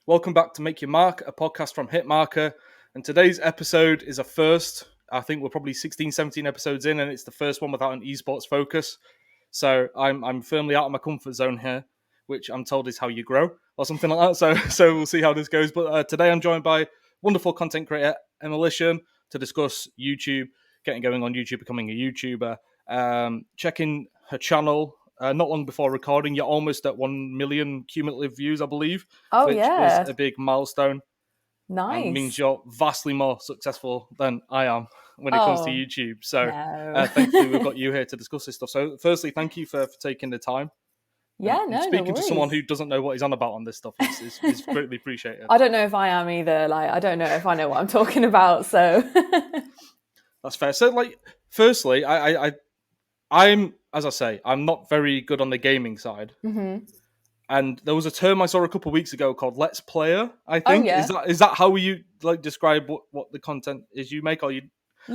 Welcome back to Make Your Mark, a podcast from Hitmarker. And today's episode is a first. I think we're probably 16, 17 episodes in, and it's the first one without an esports focus. So I'm firmly out of my comfort zone here, which I'm told is how you grow, or something like that. So we'll see how this goes. But today I'm joined by wonderful content creator Emmalition to discuss YouTube, getting going on YouTube, becoming a YouTuber, checking her channel. Not long before recording, you're almost at 1 million cumulative views, I believe, Oh, which is yeah. a big milestone and means Nice. you're vastly more successful than I am when it comes to Oh, YouTube. So no. thankfully, we've got you here to discuss this stuff. So firstly, thank you for taking the time. Yeah, And no speaking to someone worries. who doesn't know what he's on about on this stuff is greatly appreciated. I don't know if I am either. I don't know if I know what I'm talking about. So, That's fair. So, firstly, I'm, as I say, I'm not very good on the gaming side. hmm And there was a term I saw a couple of weeks ago called "Let's Player." I Oh, think yeah. is that how you describe what the content is you make, or you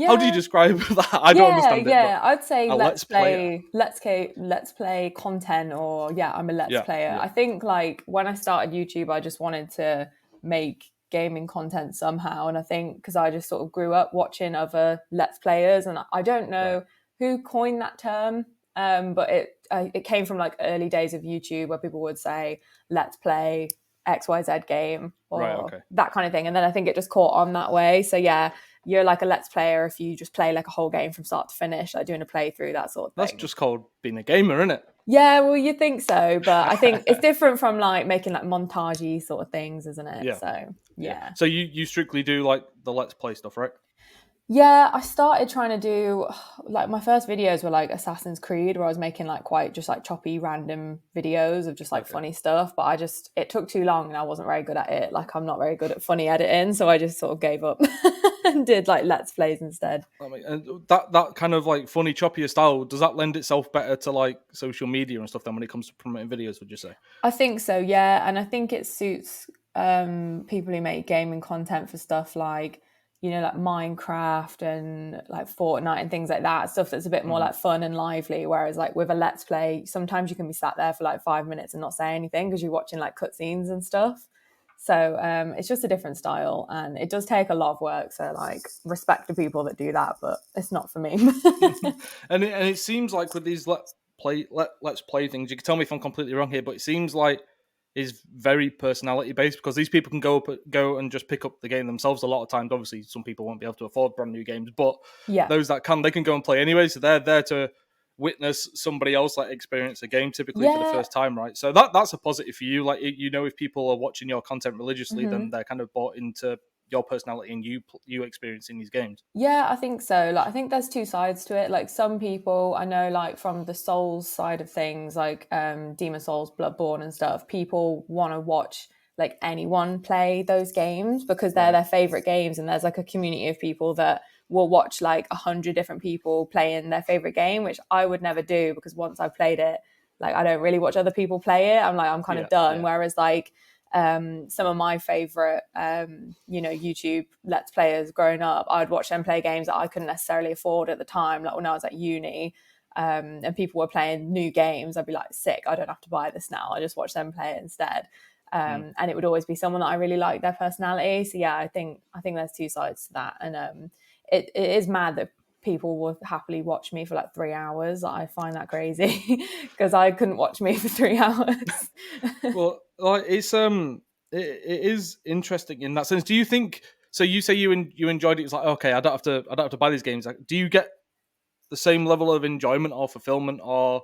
how do you Yeah. describe that? I don't Yeah, understand it, but yeah. I'd say a Let's Player. let's play content, or yeah, I'm a let's Yeah, player. yeah, I think when I started YouTube, I just wanted to make gaming content somehow, and I think because I just sort of grew up watching other let's players, and I don't right, know who coined that term, but it came from like early days of YouTube where people would say let's play XYZ game right, or okay. that kind of thing, and then I think it just caught on that way. So yeah, you're like a let's player if you just play like a whole game from start to finish, like doing a playthrough, that sort of That's thing. just called being a gamer, isn't it? Yeah, well, you think so, but I think it's different from like making like montagey sort of things, isn't it? Yeah, So yeah. yeah. So you strictly do like the Let's Play stuff, right? Yeah, I started trying to do like my first videos were like Assassin's Creed, where I was making like quite just like choppy random videos of just like Okay. funny stuff, but it took too long and I wasn't very good at it. Like I'm not very good at funny editing, so I just sort of gave up and did like let's plays instead. I mean, and that kind of like funny, choppier style, does that lend itself better to like social media and stuff then when it comes to promoting videos, would you say? I think so, yeah, and I think it suits people who make gaming content for stuff like like Minecraft and like Fortnite and things like that. Stuff that's a bit more Hmm. like fun and lively. Whereas like with a Let's Play, sometimes you can be sat there for like 5 minutes and not say anything because you're watching like cutscenes and stuff. So it's just a different style, and it does take a lot of work. So like respect to people that do that, but it's not for me. And it seems like with these let's play things, you can tell me if I'm completely wrong here, but it seems like is very personality based because these people can go and just pick up the game themselves a lot of times. Obviously, some people won't be able to afford brand new games, but Yeah. those that can, they can go and play anyway. So they're there to witness somebody else like experience a game typically for the Yeah. first time, right? So that's a positive for you. Like if people are watching your content religiously, then Mhm. they're kind of bought into your personality and you experiencing these games. Yeah, I think so. Like, I think there's two sides to it. Like, some people I know, like from the Souls side of things, like Demon Souls, Bloodborne, and stuff. People want to watch like anyone play those games because they're Right. their favorite games, and there's like a community of people that will watch like 100 different people playing their favorite game, which I would never do because once I've played it, like I don't really watch other people play it. I'm kind of Yeah. done. Yeah. Whereas like some of my favorite YouTube let's players growing up, I'd watch them play games that I couldn't necessarily afford at the time, like when I was at uni, and people were playing new games. I'd be like, sick, I don't have to buy this now, I just watch them play it instead. Mm. And it would always be someone that I really like their personality. So yeah, I think there's two sides to that. And it is mad that people will happily watch me for like 3 hours. I find that crazy because I couldn't watch me for 3 hours. Well, like it is interesting in that sense. Do you think so? You say you enjoyed it. It's like okay, I don't have to buy these games. Like, do you get the same level of enjoyment or fulfillment or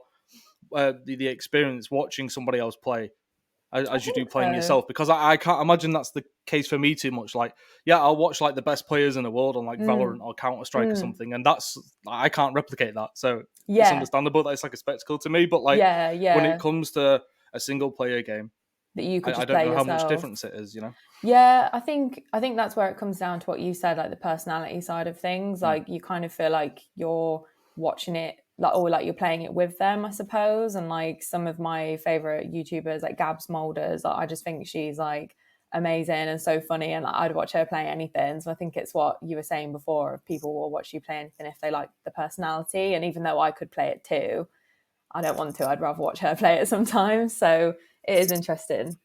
the experience watching somebody else play I as you do think playing so. yourself? Because I can't imagine that's the case for me too much. Like, yeah, I'll watch like the best players in the world on like Mm, Valorant or Counter Strike or mm. something, and that's I can't replicate that. So it's Yeah, understandable that it's like a spectacle to me. But like yeah, when it yeah. comes to a single player game, That you could I just don't play know how much yourself. difference it is. You know. Yeah, I think that's where it comes down to what you said, like the personality side of things. Mm. Like you kind of feel like you're watching it, like or like you're playing it with them, I suppose. And like some of my favorite YouTubers, like Gabs Molders, like, I just think she's like amazing and so funny, and like, I'd watch her play anything. So I think it's what you were saying before: if people will watch you play anything if they like the personality. And even though I could play it too, I don't want to. I'd rather watch her play it sometimes. So it is interesting.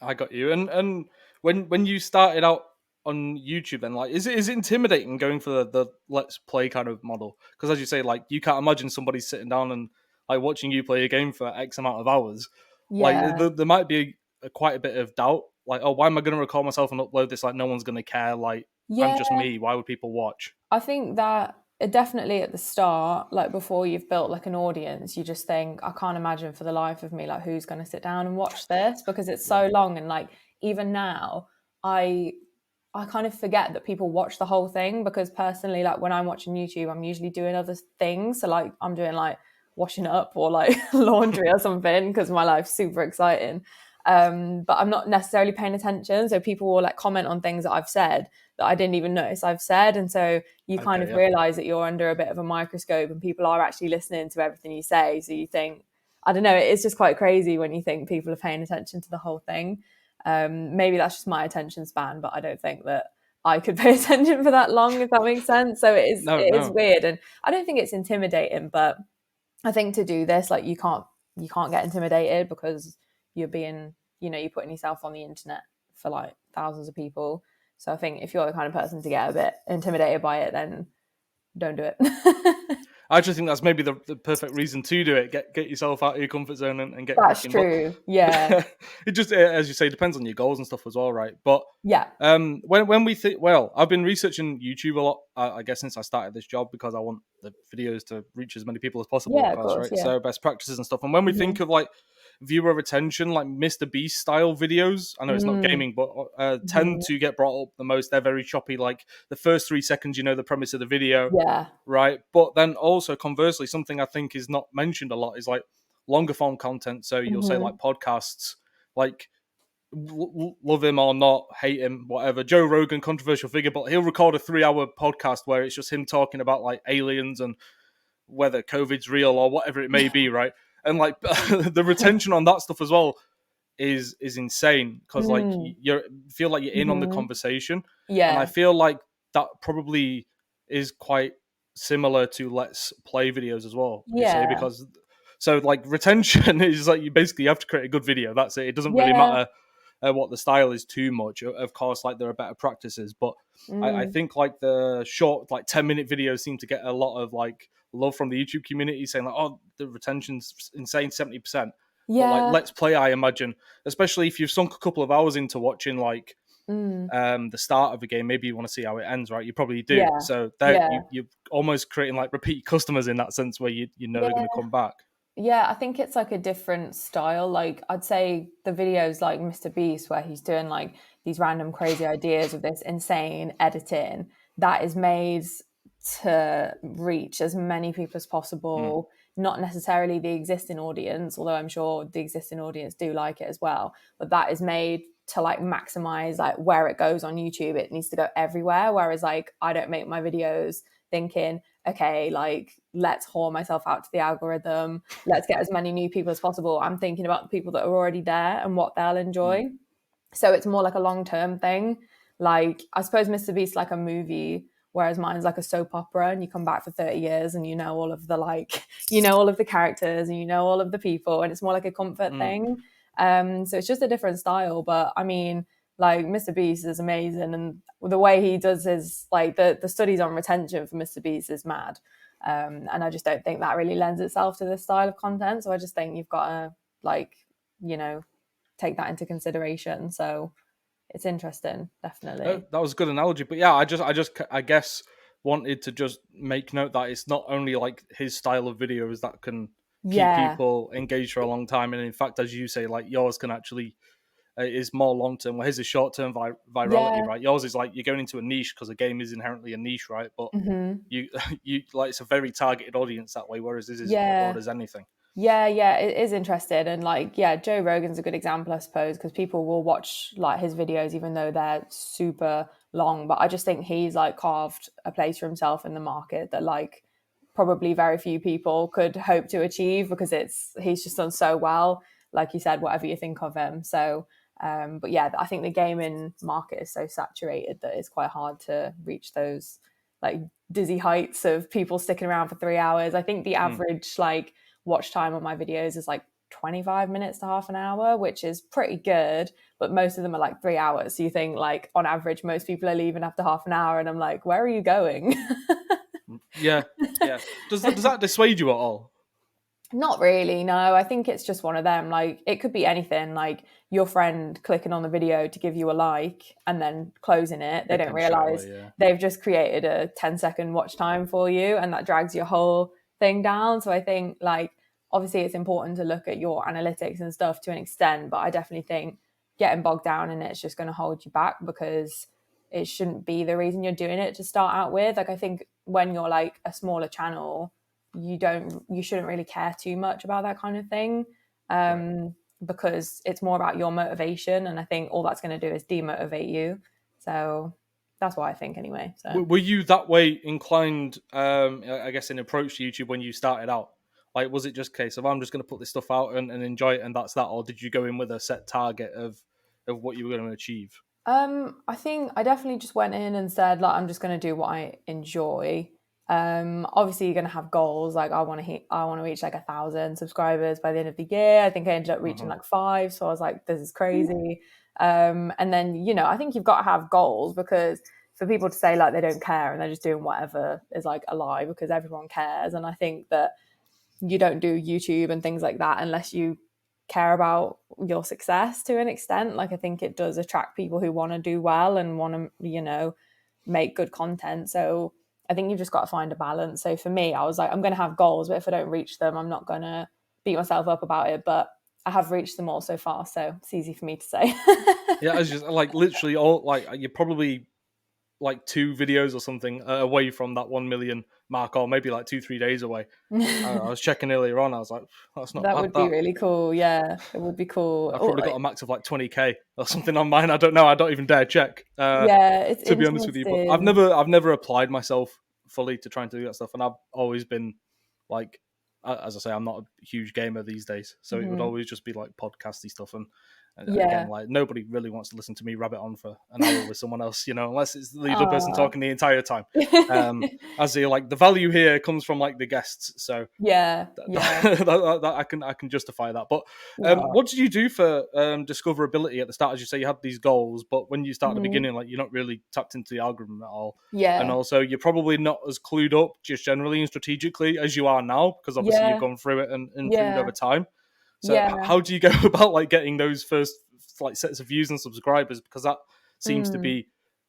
I got you. And when you started out on YouTube, then like, is it intimidating going for the let's play kind of model? Because as you say, like you can't imagine somebody sitting down and like watching you play a game for X amount of hours. Like Yeah. there might be quite a bit of doubt. Like, oh, why am I going to record myself and upload this? Like, no one's going to care. Like, I'm Yeah. just me. Why would people watch? I think that definitely at the start, like before you've built like an audience, you just think, I can't imagine for the life of me, like who's going to sit down and watch this, because it's so long. And like, even now, I kind of forget that people watch the whole thing, because personally, like when I'm watching YouTube, I'm usually doing other things. So like I'm doing like washing up or like laundry or something, because my life's super exciting. But I'm not necessarily paying attention. So people will like comment on things that I've said that I didn't even notice I've said. And so you kind of realize that you're under a bit of a microscope and people are actually listening to everything you say. So you think, I don't know, it's just quite crazy when you think people are paying attention to the whole thing. Maybe that's just my attention span, but I don't think that I could pay attention for that long, if that makes sense. So it is weird. And I don't think it's intimidating, but I think to do this, like you can't get intimidated, because you're being, you're putting yourself on the internet for like thousands of people. So I think if you're the kind of person to get a bit intimidated by it, then don't do it. I actually think that's maybe the perfect reason to do it. Get yourself out of your comfort zone and get That's cracking. true. But, yeah. It just, as you say, depends on your goals and stuff as well, right? But yeah. When we think, well, I've been researching YouTube a lot, I guess, since I started this job, because I want the videos to reach as many people as possible, Yeah, of course, right? Yeah. So best practices and stuff. And when we think of like viewer retention, like Mr. Beast style videos, I know it's not gaming, but tend to get brought up the most. They're very choppy, like the first 3 seconds, the premise of the video, right? But then also conversely, something I think is not mentioned a lot is like longer form content. So you'll say like podcasts, like love him or not, hate him, whatever. Joe Rogan, controversial figure, but he'll record a 3-hour podcast where it's just him talking about like aliens and whether COVID's real or whatever it may be, right? And like the retention on that stuff as well is insane, because like you feel like you're in on the conversation. And I feel like that probably is quite similar to let's play videos as well. You say, because so like retention is like you basically have to create a good video. That's it. It doesn't really matter what the style is too much. Of course, like there are better practices, but I think like the short, like 10-minute videos seem to get a lot of like love from the YouTube community, saying like, oh, the retention's insane, 70%. But like let's play, I imagine, especially if you've sunk a couple of hours into watching like the start of a game, maybe you want to see how it ends, right? You probably do. So you're almost creating like repeat customers in that sense, where they're going to come back. Yeah, I think it's like a different style. Like I'd say the videos like Mr. Beast, where he's doing like these random crazy ideas with this insane editing, that is made to reach as many people as possible. Not necessarily the existing audience, although I'm sure the existing audience do like it as well. But that is made to like maximize like where it goes on YouTube. It needs to go everywhere. Whereas like I don't make my videos thinking, okay, like let's whore myself out to the algorithm, let's get as many new people as possible. I'm thinking about the people that are already there and what they'll enjoy. So it's more like a long-term thing. Like I suppose Mr. Beast's like a movie, whereas mine's like a soap opera, and you come back for 30 years and you know all of the like, all of the characters and all of the people, and it's more like a comfort thing. So it's just a different style. But I mean, like Mr. Beast is amazing, and the way he does his like the studies on retention for Mr. Beast is mad. And I just don't think that really lends itself to this style of content. So I just think you've got to like, take that into consideration. So it's interesting, definitely. That was a good analogy. But yeah, I guess wanted to just make note that it's not only like his style of videos that can keep people engaged for a long time, and in fact, as you say, like yours can actually is more long term. Well, his is short term virality, right? Yours is like you're going into a niche because a game is inherently a niche, right? But you like it's a very targeted audience that way, whereas this is broad as anything. Yeah, it is interesting. And like, Joe Rogan's a good example, I suppose, because people will watch like his videos even though they're super long. But I just think he's like carved a place for himself in the market that like probably very few people could hope to achieve, because he's just done so well. Like you said, whatever you think of him. So, but yeah, I think the gaming market is so saturated that it's quite hard to reach those like dizzy heights of people sticking around for 3 hours. I think the average like watch time on my videos is like 25 minutes to half an hour, which is pretty good, but most of them are like 3 hours. So you think like on average, most people are leaving after half an hour, and I'm like, where are you going? Yeah. Does that dissuade you at all? Not really, no. I think it's just one of them. Like, it could be anything, like your friend clicking on the video to give you a like and then closing it. They don't realize they've just created a 10-second watch time for you, and that drags your whole thing down. So I think, like, obviously it's important to look at your analytics and stuff to an extent, but I definitely think getting bogged down in it's just going to hold you back, because it shouldn't be the reason you're doing it to start out with. Like, I think when you're like a smaller channel, you shouldn't really care too much about that kind of thing, because it's more about your motivation, and I think all that's going to do is demotivate you. So that's what I think anyway. So were you that way inclined, I guess, in approach to YouTube when you started out? Like, was it just a case of, I'm just going to put this stuff out and enjoy it, and that's that? Or did you go in with a set target of what you were going to achieve? I think I definitely just went in and said, like, I'm just going to do what I enjoy. Obviously you're going to have goals. Like, I want to reach like 1,000 subscribers by the end of the year. I think I ended up reaching like 5. So I was like, this is crazy. And then, you know, I think you've got to have goals, because for people to say like they don't care and they're just doing whatever is like a lie, because everyone cares. And I think that you don't do YouTube and things like that unless you care about your success to an extent. Like, I think it does attract people who want to do well and want to, you know, make good content. So I think you've just got to find a balance. So for me, I was like, I'm going to have goals, but if I don't reach them, I'm not going to beat myself up about it. But I have reached them all so far, so it's easy for me to say. Yeah, I was just like, literally all, like, you're probably like 2 videos or something away from that 1 million mark, or maybe like 2-3 days away. I was checking earlier on, I was like, that's not that bad. Would be really cool. Yeah, it would be cool. I've probably got a max of like 20k or something on mine. I don't know. I don't even dare check. Yeah, it's to be honest with you, but I've never applied myself fully to trying to do that stuff, and I've always been like, as I say, I'm not a huge gamer these days, so it would always just be like podcasty stuff, and again, like, nobody really wants to listen to me rabbit on for an hour with someone else, you know, unless it's the other person talking the entire time. As the, like, the value here comes from like the guests, so I can justify that. But what did you do for discoverability at the start? As you say, you had these goals, but when you start at the beginning, like, you're not really tapped into the algorithm at all, and also you're probably not as clued up just generally and strategically as you are now, because obviously you've gone through it and improved over time. So how do you go about like getting those first like sets of views and subscribers? Because that seems to be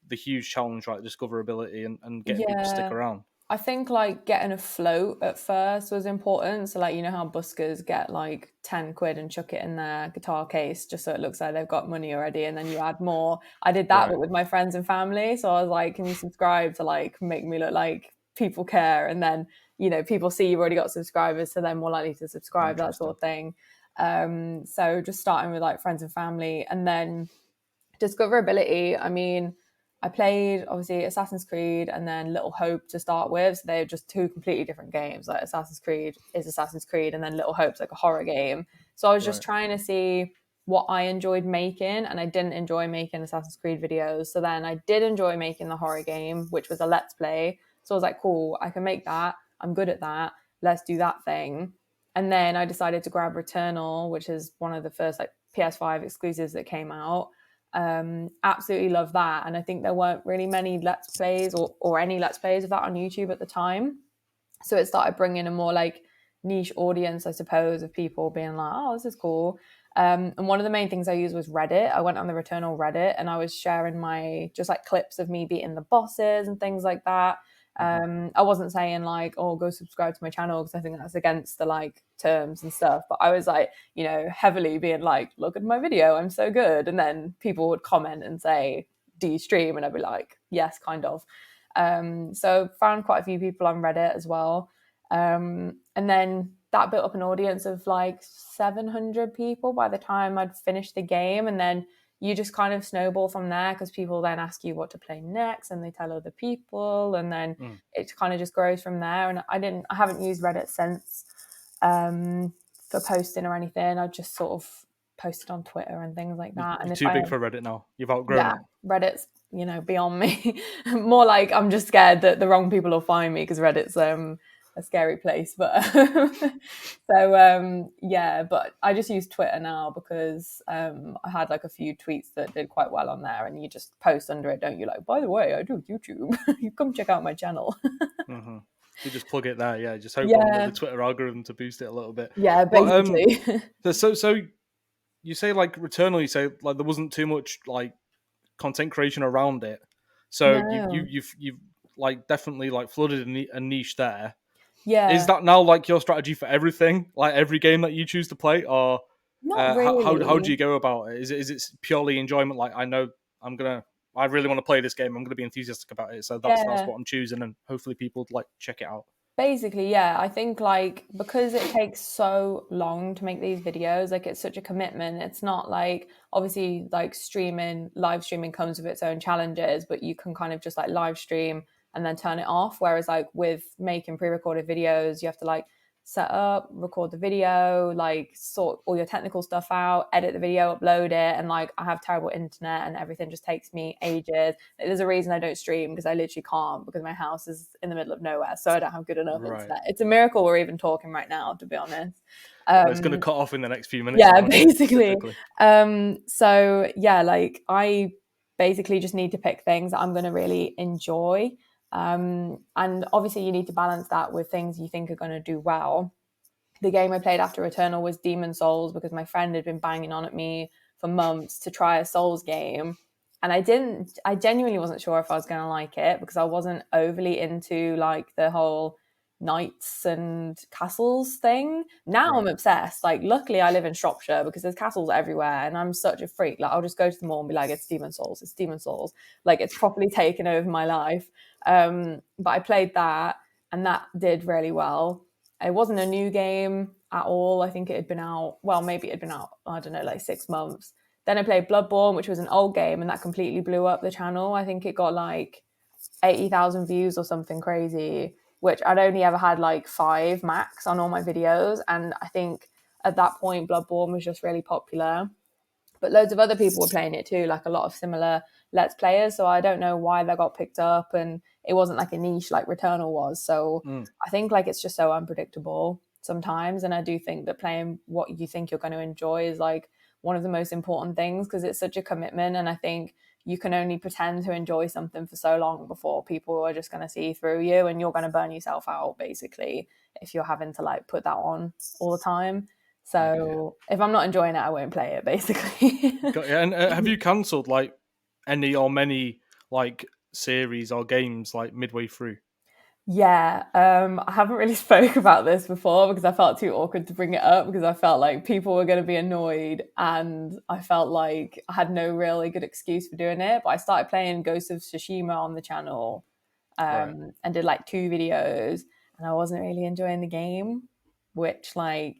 the huge challenge, right? Discoverability and getting people to stick around. I think like getting a float at first was important. So, like, you know how buskers get like 10 quid and chuck it in their guitar case just so it looks like they've got money already, and then you add more. I did that but with my friends and family. So I was like, can you subscribe to like make me look like people care? And then, you know, people see you've already got subscribers, so they're more likely to subscribe, that sort of thing. So just starting with like friends and family, and then discoverability. I mean, I played obviously Assassin's Creed and then Little Hope to start with. So they're just 2 completely different games. Like, Assassin's Creed is Assassin's Creed, and then Little Hope's like a horror game. So I was just trying to see what I enjoyed making, and I didn't enjoy making Assassin's Creed videos. So then I did enjoy making the horror game, which was a let's play. So I was like, cool, I can make that. I'm good at that. Let's do that thing. And then I decided to grab Returnal, which is one of the first like PS5 exclusives that came out. Absolutely love that. And I think there weren't really many Let's Plays or any Let's Plays of that on YouTube at the time. So it started bringing a more like niche audience, I suppose, of people being like, oh, this is cool. And one of the main things I used was Reddit. I went on the Returnal Reddit and I was sharing my just like clips of me beating the bosses and things like that. I wasn't saying like, oh, go subscribe to my channel, because I think that's against the like terms and stuff. But I was like, you know, heavily being like, look at my video, I'm so good. And then people would comment and say, do you stream? And I'd be like, yes, kind of. So found quite a few people on Reddit as well. And then that built up an audience of like 700 people by the time I'd finished the game. And then you just kind of snowball from there, because people then ask you what to play next and they tell other people, and then it kind of just grows from there. And I haven't used Reddit since for posting or anything. I just sort of posted on Twitter and things like that. You're too big for Reddit now. You've outgrown it. Reddit's, you know, beyond me. More like I'm just scared that the wrong people will find me, because Reddit's a scary place. But yeah, but I just use Twitter now because I had like a few tweets that did quite well on there, and you just post under it, don't you? Like, by the way, I do YouTube. You come check out my channel. Mm-hmm. You just plug it there, yeah. Just hope on Yeah, the Twitter algorithm to boost it a little bit. yeah, But basically. so you say like Returnal, you say like there wasn't too much like content creation around it. So No. you've like definitely like flooded a niche there. Is Yeah, that now like your strategy for everything, like every game that you choose to play, or not how do really. you go about it? Is it purely enjoyment? Like I know I really want to play this game. I'm gonna be enthusiastic about it, so that's Yeah. what I'm choosing, and hopefully people would like check it out. Basically, yeah. I think like because it takes so long to make these videos, like it's such a commitment. It's not like obviously like live streaming comes with its own challenges, but you can kind of just like live stream and then turn it off. Whereas like with making pre-recorded videos, you have to like set up, record the video, like sort all your technical stuff out, edit the video, upload it, and like I have terrible internet and everything just takes me ages. There's a reason I don't stream because I literally can't because my house is in the middle of nowhere, so I don't have good enough Right. internet. It's a miracle we're even talking right now, to be honest. Well, it's gonna cut off in the next few minutes. Yeah, Now, basically. typically. So yeah, like I basically just need to pick things that I'm going to really enjoy. And obviously you need to balance that with things you think are going to do well. The game I played after Returnal was Demon Souls because my friend had been banging on at me for months to try a Souls game. And I genuinely wasn't sure if I was going to like it because I wasn't overly into like the whole knights and castles thing. Now Right. I'm obsessed. Like, luckily I live in Shropshire because there's castles everywhere and I'm such a freak. Like, I'll just go to the mall and be like, it's Demon Souls, it's Demon Souls. Like, it's properly taken over my life. But I played that and that did really well. It wasn't a new game at all. I think it had been out, well, maybe it had been out, I don't know, like 6 months. Then I played Bloodborne, which was an old game, and that completely blew up the channel. I think it got like 80,000 views or something crazy, which I'd only ever had like 5 max on all my videos. And I think at that point, Bloodborne was just really popular. But loads of other people were playing it too, like a lot of similar Let's Players. So I don't know why that got picked up, and it wasn't like a niche like Returnal was. So I think like it's just so unpredictable sometimes. And I do think that playing what you think you're going to enjoy is like one of the most important things because it's such a commitment. And I think you can only pretend to enjoy something for so long before people are just going to see through you and you're going to burn yourself out basically if you're having to like put that on all the time. So if I'm not enjoying it, I won't play it basically. Got you. And have you cancelled like any or many like series or games like midway through? Yeah, I haven't really spoke about this before because I felt too awkward to bring it up because I felt like people were going to be annoyed and I felt like I had no really good excuse for doing it. But I started playing Ghost of Tsushima on the channel Right. and did like 2 videos and I wasn't really enjoying the game, which like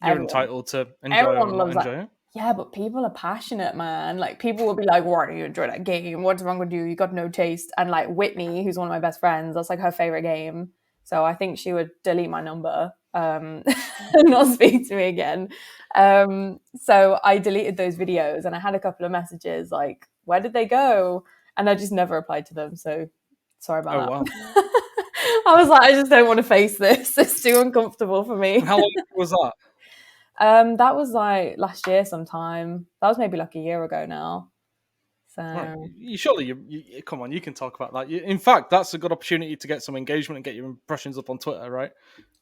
You're everyone entitled to enjoy or everyone not loves that. enjoy it. Yeah, but people are passionate, man. Like, people will be like, why don't you enjoy that game? What's wrong with you? You got no taste. And like Whitney, who's one of my best friends, that's like her favorite game. So I think she would delete my number and not speak to me again. So I deleted those videos and I had a couple of messages like, where did they go? And I just never replied to them. So sorry Oh about wow. that. I was like, I just don't want to face this. It's too uncomfortable for me. And how long was that? That was like last year sometime. That was maybe like a year ago now. Right. So You come on, you can talk about that. In fact, that's a good opportunity to get some engagement and get your impressions up on Twitter, right?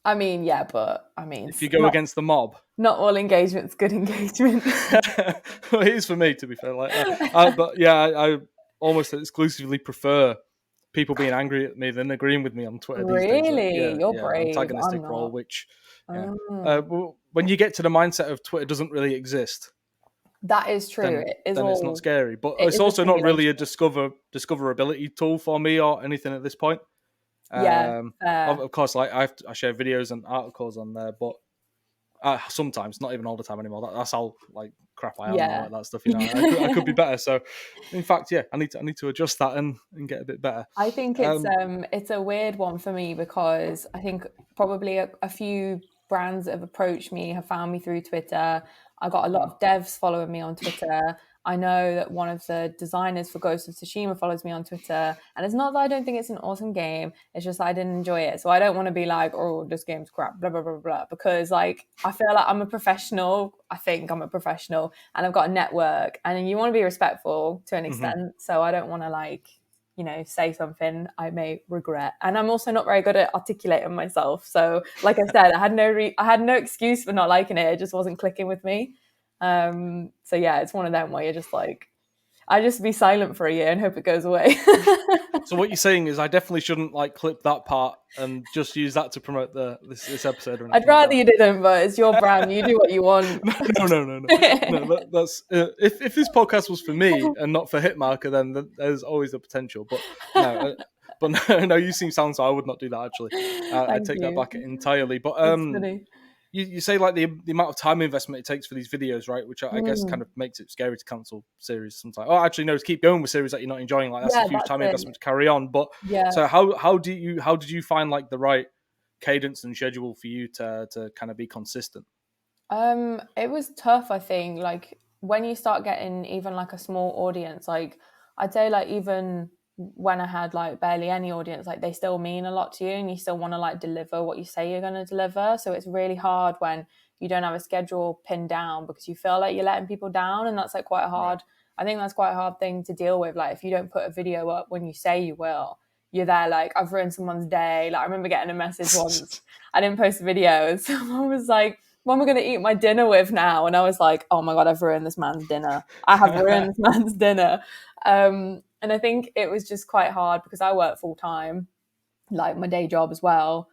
I mean, yeah, but I mean, If you go against the mob. not all engagement's good engagement. Well, it is for me, to be fair. Like, but yeah, I almost exclusively prefer people being angry at me than agreeing with me on Twitter these days. Really? You're Yeah, brave. I'm antagonistic role, not. which, yeah. Oh, When you get to the mindset of Twitter doesn't really exist, that is true. then It is then it's not all. scary. But It it's is a also not really a simulation. discoverability tool for me or anything at this point. Yeah, Of, fair. of course, like I share videos and articles on there, but sometimes, not even all the time anymore. That's how like crap I am now Yeah. at that stuff. You know, I could be better. So, in fact, yeah, I need to adjust that and get a bit better. I think it's a weird one for me because I think probably a few brands that have approached me have found me through Twitter. I got a lot of devs following me on Twitter. I know that one of the designers for Ghost of Tsushima follows me on Twitter, and it's not that I don't think it's an awesome game, it's just that I didn't enjoy it. So I don't want to be like, oh, this game's crap, blah blah blah blah, because like I feel like I'm a professional. I think I'm a professional, and I've got a network, and you want to be respectful to an extent. So I don't want to like, you know, say something I may regret. And I'm also not very good at articulating myself. So like I said, I had no excuse for not liking it. It just wasn't clicking with me. So yeah, it's one of them where you're just like, I just be silent for a year and hope it goes away. So what you're saying is I definitely shouldn't like clip that part and just use that to promote this episode or anything. I'd rather you didn't, but it's your brand. You do what you want. No. That's if this podcast was for me and not for Hitmarker, then there's always the potential. No, you seem sound, so I would not do that. Actually, I take that back entirely. But you say like the amount of time investment it takes for these videos, right? Which I guess kind of makes it scary to cancel series sometimes. Oh, actually, no, to keep going with series that you're not enjoying. Like that's a huge time investment to carry on. But so how did you find like the right cadence and schedule for you to kind of be consistent? It was tough, I think. Like when you start getting even like a small audience, like I'd say like even when I had like barely any audience, like they still mean a lot to you and you still want to like deliver what you say you're going to deliver. So it's really hard when you don't have a schedule pinned down because you feel like you're letting people down, and that's like quite hard. I think that's quite a hard thing to deal with. Like if you don't put a video up when you say you will, you're there like, I've ruined someone's day. Like I remember getting a message once, I didn't post a video and someone was like, what am I going to eat my dinner with now? And I was like, oh my God, I've ruined this man's dinner. I have ruined this man's dinner. And I think it was just quite hard because I work full time, like my day job as well.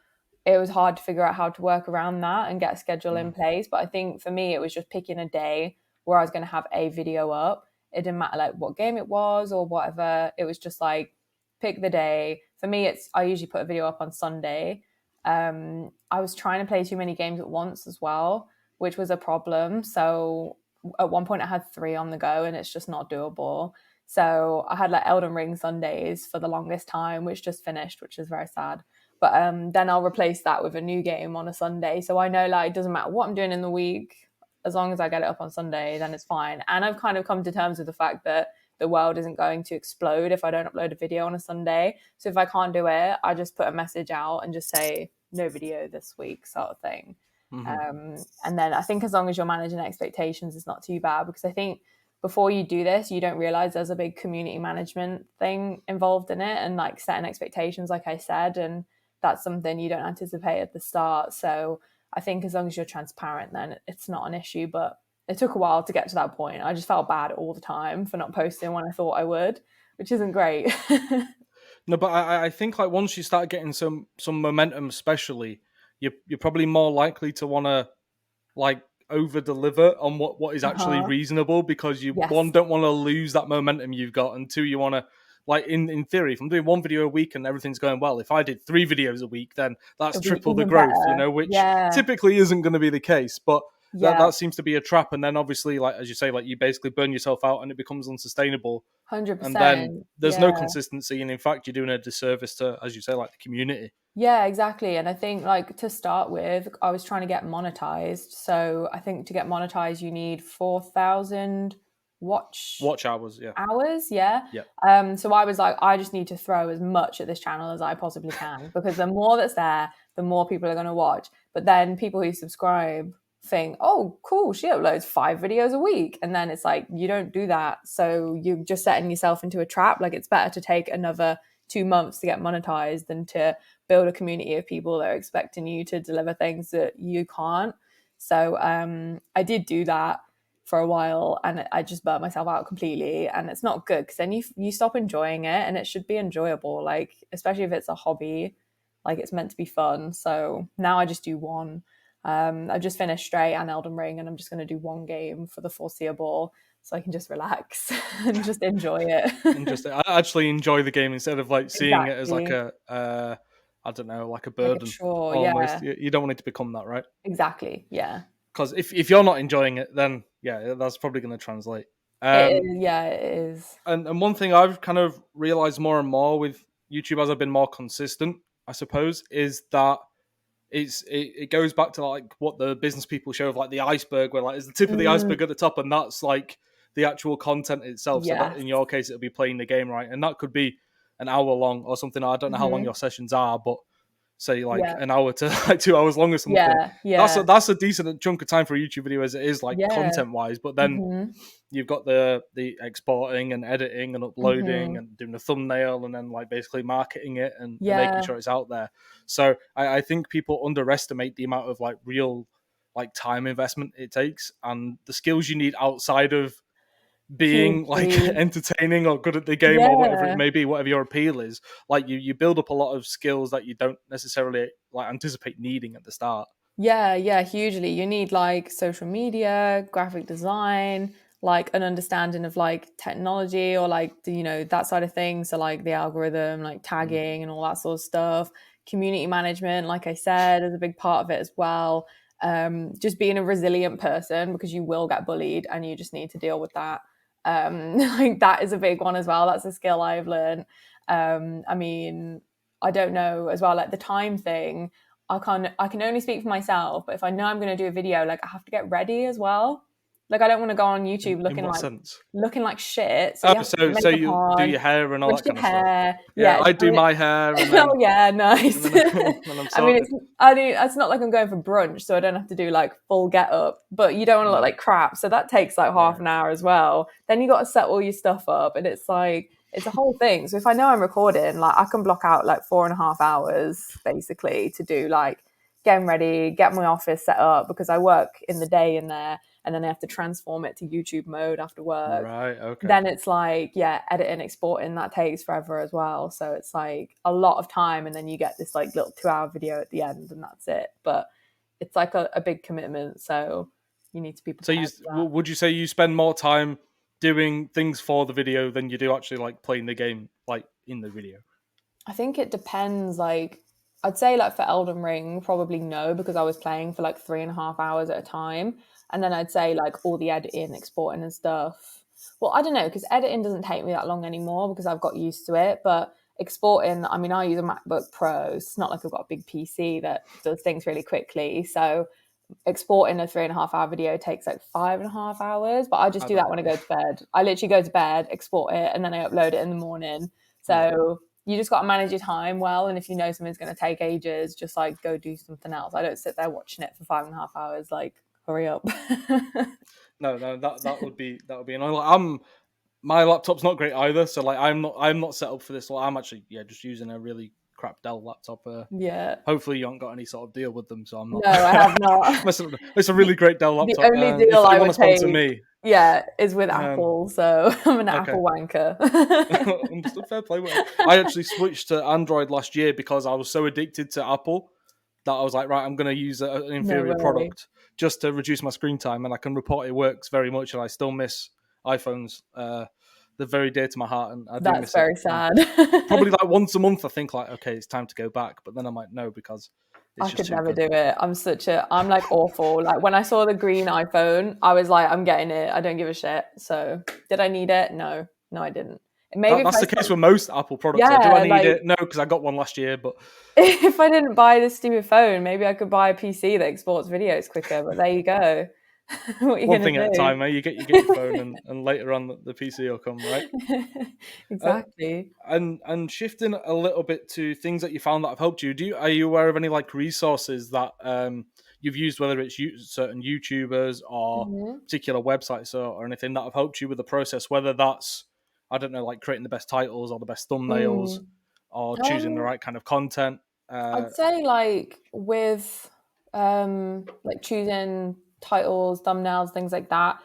It was hard to figure out how to work around that and get a schedule in place. But I think for me, it was just picking a day where I was going to have a video up. It didn't matter like what game it was or whatever. It was just like, pick the day. For me, I usually put a video up on Sunday. I was trying to play too many games at once as well, which was a problem. So at one point I had 3 on the go and it's just not doable. So I had like Elden Ring Sundays for the longest time, which just finished, which is very sad. But then I'll replace that with a new game on a Sunday. So I know like it doesn't matter what I'm doing in the week, as long as I get it up on Sunday, then it's fine. And I've kind of come to terms with the fact that the world isn't going to explode if I don't upload a video on a Sunday. So if I can't do it, I just put a message out and just say no video this week sort of thing. And then I think as long as you're managing expectations, it's not too bad, because I think before you do this, you don't realize there's a big community management thing involved in it and like setting expectations, like I said, and that's something you don't anticipate at the start. So I think as long as you're transparent, then it's not an issue. But it took a while to get to that point. I just felt bad all the time for not posting when I thought I would, which isn't great. No, but I think like once you start getting some momentum, especially, you're probably more likely to want to like over deliver on what is actually reasonable, because you one, don't want to lose that momentum you've got, and 2, you want to, like in theory, if I'm doing 1 video a week and everything's going well, if I did 3 videos a week, then that's triple the growth, which typically isn't going to be the case. But that seems to be a trap. And then obviously, like as you say, like you basically burn yourself out and it becomes unsustainable. 100%. And then there's no consistency, and in fact, you're doing a disservice to, as you say, like the community. Yeah, exactly. And I think like to start with, I was trying to get monetized. So I think to get monetized, you need 4,000 watch hours. So I was like, I just need to throw as much at this channel as I possibly can, because the more that's there, the more people are going to watch. But then people who subscribe think, oh cool, she uploads 5 videos a week, and then it's like, you don't do that. So you're just setting yourself into a trap. Like it's better to take another 2 months to get monetized than to build a community of people that are expecting you to deliver things that you can't. So I did do that for a while, and I just burnt myself out completely, and it's not good, because then you stop enjoying it, and it should be enjoyable, like especially if it's a hobby, like it's meant to be fun. So now I just do one. I've just finished Stray and Elden Ring, and I'm just going to do 1 game for the foreseeable, so I can just relax and just enjoy it. Interesting. I actually enjoy the game instead of like seeing it as like a I don't know, like a burden. Like a chore, almost. You don't want it to become that, right? Exactly. Yeah. Because if you're not enjoying it, then that's probably going to translate. It is. And one thing I've kind of realized more and more with YouTube as I've been more consistent, I suppose, is that it goes back to like what the business people show of like the iceberg, where like it's the tip of the iceberg at the top, and that's like the actual content itself. So that Yes. in your case, it'll be playing the game, right? And that could be an hour long or something. I don't know how long your sessions are, but say like Yeah. an hour to like 2 hours long or something. Yeah. That's a decent chunk of time for a YouTube video as it is, like Yeah. content wise. But then you've got the exporting and editing and uploading and doing the thumbnail and then like basically marketing it and making sure it's out there. So I think people underestimate the amount of like real like time investment it takes and the skills you need outside of being like Hugely. entertaining or good at the game or whatever it may be, whatever your appeal is. Like you build up a lot of skills that you don't necessarily like anticipate needing at the start. Yeah, hugely. You need like social media, graphic design, like an understanding of like technology or like that side of things. So like the algorithm, like tagging and all that sort of stuff. Community management, like I said, is a big part of it as well. Just being a resilient person because you will get bullied and you just need to deal with that. Like that is a big one as well. That's a skill I've learned. I mean, I don't know as well, like the time thing. I can only speak for myself, but if I know I'm going to do a video, like I have to get ready as well. Like I don't want to go on YouTube In what sense? looking like shit. So you have to put So makeup you do on, your hair and all brush that your kind of stuff. hair. Yeah, I it's do my hair and then oh yeah, nice. and then I'm I mean, sorted. it's not like I'm going for brunch, so I don't have to do like full get up. But you don't want to look like crap, so that takes like half an hour as well. Then you got to set all your stuff up, and it's like it's a whole thing. So if I know I'm recording, like I can block out like 4.5 hours basically to do like getting ready, get my office set up because I work in the day in there and then I have to transform it to YouTube mode after work. Right, okay. Then it's like, editing, exporting, that takes forever as well. So it's like a lot of time and then you get this like little 2-hour video at the end and that's it. But it's like a big commitment. So you need to be prepared. So would you say you spend more time doing things for the video than you do actually like playing the game like in the video? I think it depends. Like, I'd say like for Elden Ring, probably no, because I was playing for like 3.5 hours at a time. And then I'd say like all the editing, exporting and stuff. Well, I don't know, because editing doesn't take me that long anymore because I've got used to it. But exporting, I mean, I use a MacBook Pro. It's not like I've got a big PC that does things really quickly. So exporting a 3.5 hour video takes like 5.5 hours. But I just do that when I go to bed. I literally go to bed, export it, and then I upload it in the morning. So you just got to manage your time well. And if you know something's going to take ages, just like go do something else. I don't sit there watching it for 5.5 hours. Like, hurry up. No, that would be annoying. Like, my laptop's not great either, so like I'm not set up for this. Like, I'm actually just using a really crap Dell laptop. Yeah. Hopefully you haven't got any sort of deal with them, so I'm not. No, I have not. It's a really great Dell laptop. The only deal if I you want would to sponsor take, me, is with Apple. So I'm an Apple wanker. Understood. Fair play. I actually switched to Android last year because I was so addicted to Apple that I was like, right, I'm going to use an inferior product just to reduce my screen time, and I can report it works very much, and I still miss iPhones. They're very dear to my heart, and I do That's miss very it. sad. Probably like once a month, I think like, okay, it's time to go back, but then I'm like, no, because I could never do it. I'm like awful. Like when I saw the green iPhone, I was like, I'm getting it. I don't give a shit. So did I need it? No, I didn't. Maybe that's the case with most Apple products. Do I need it? No, because I got one last year. But if I didn't buy this stupid phone, maybe I could buy a PC that exports videos quicker. But there you go. What are you one thing do? at a time, eh? You get your phone, and later on the PC will come, right? Exactly. And shifting a little bit to things that you found that have helped you. Are you aware of any like resources that you've used, whether it's certain YouTubers or particular websites or anything that have helped you with the process? Whether that's, I don't know, like creating the best titles or the best thumbnails or choosing the right kind of content. I'd say like with like choosing titles, thumbnails, things like that.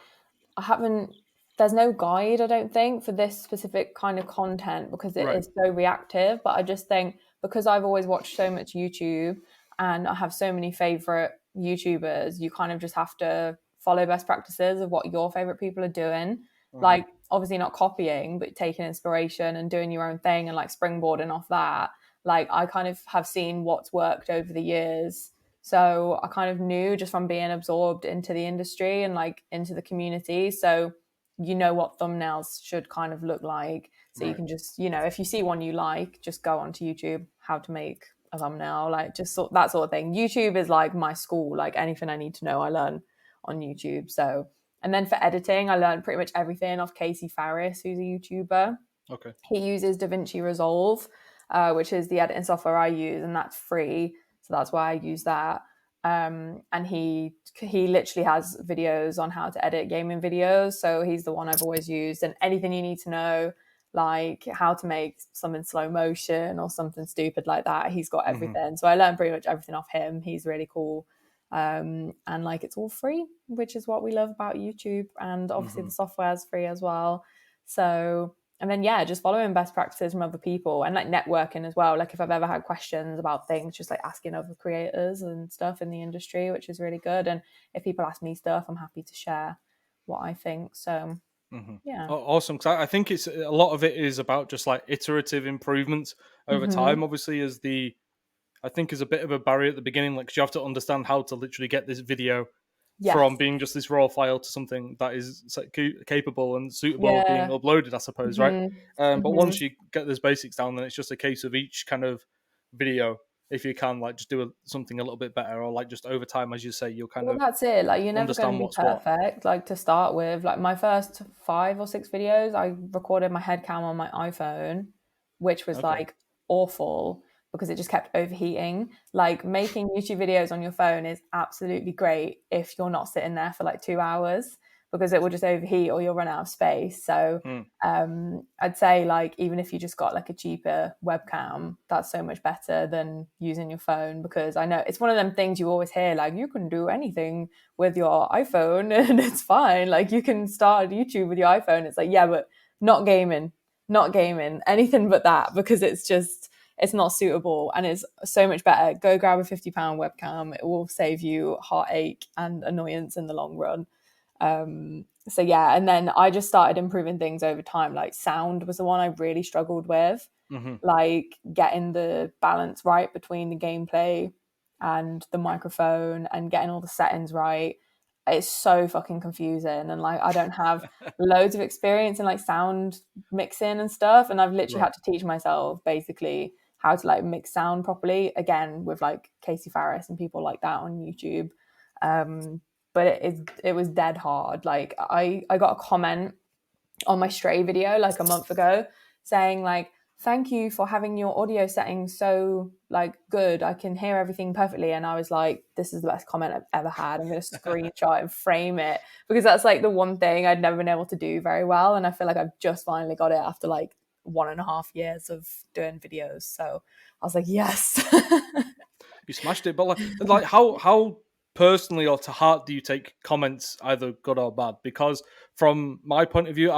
There's no guide, I don't think, for this specific kind of content because it is so reactive. But I just think because I've always watched so much YouTube and I have so many favorite YouTubers, you kind of just have to follow best practices of what your favorite people are doing. Like obviously not copying, but taking inspiration and doing your own thing and like springboarding off that. Like I kind of have seen what's worked over the years. So I kind of knew just from being absorbed into the industry and like into the community. So you know what thumbnails should kind of look like. So you can just, if you see one you like, just go onto YouTube, how to make a thumbnail, like just that sort of thing. YouTube is like my school, like anything I need to know, I learn on YouTube. So And then for editing, I learned pretty much everything off Casey Farris, who's a YouTuber. Okay. He uses DaVinci Resolve, which is the editing software I use, and that's free. So that's why I use that. And he literally has videos on how to edit gaming videos. So he's the one I've always used. And anything you need to know, like how to make some in slow motion or something stupid like that, he's got everything. So I learned pretty much everything off him. He's really cool. And like it's all free, which is what we love about YouTube. And obviously the software is free as well. So, and then yeah, just following best practices from other people and like networking as well. Like if I've ever had questions about things, just like asking other creators and stuff in the industry, which is really good. And if people ask me stuff, I'm happy to share what I think. So yeah. Awesome. Because I think it's a lot of it is about just like iterative improvements over time. Obviously, I think is a bit of a barrier at the beginning, like 'cause you have to understand how to literally get this video from being just this raw file to something that is capable and suitable of being uploaded, I suppose, right? But once you get those basics down, then it's just a case of each kind of video, if you can, like just do something a little bit better, or like just over time, as you say, you'll kind of that's it. Like you're never going understand to be what's what. perfect. Like to start with, like my first 5 or 6 videos, I recorded my head cam on my iPhone, which was like awful because it just kept overheating. Like making YouTube videos on your phone is absolutely great if you're not sitting there for like 2 hours because it will just overheat or you'll run out of space. So I'd say like even if you just got like a cheaper webcam, that's so much better than using your phone, because I know it's one of them things you always hear, like you can do anything with your iPhone and it's fine. Like you can start YouTube with your iPhone. It's like, yeah, but not gaming, anything but that, because it's not suitable and it's so much better. Go grab a £50 webcam. It will save you heartache and annoyance in the long run. So yeah, and then I just started improving things over time. Like sound was the one I really struggled with, like getting the balance right between the gameplay and the microphone and getting all the settings right. It's so fucking confusing, and like I don't have loads of experience in like sound mixing and stuff, and I've literally had to teach myself basically how to like mix sound properly, again with like Casey Farris and people like that on YouTube. But it was dead hard. Like I got a comment on my Stray video like a month ago saying like, thank you for having your audio settings so like good, I can hear everything perfectly. And I was like, this is the best comment I've ever had. I'm going to screenshot and frame it, because that's like the one thing I'd never been able to do very well, and I feel like I've just finally got it after like 1.5 years of doing videos. So I was like, yes. You smashed it. But like how personally or to heart do you take comments, either good or bad? Because from my point of view,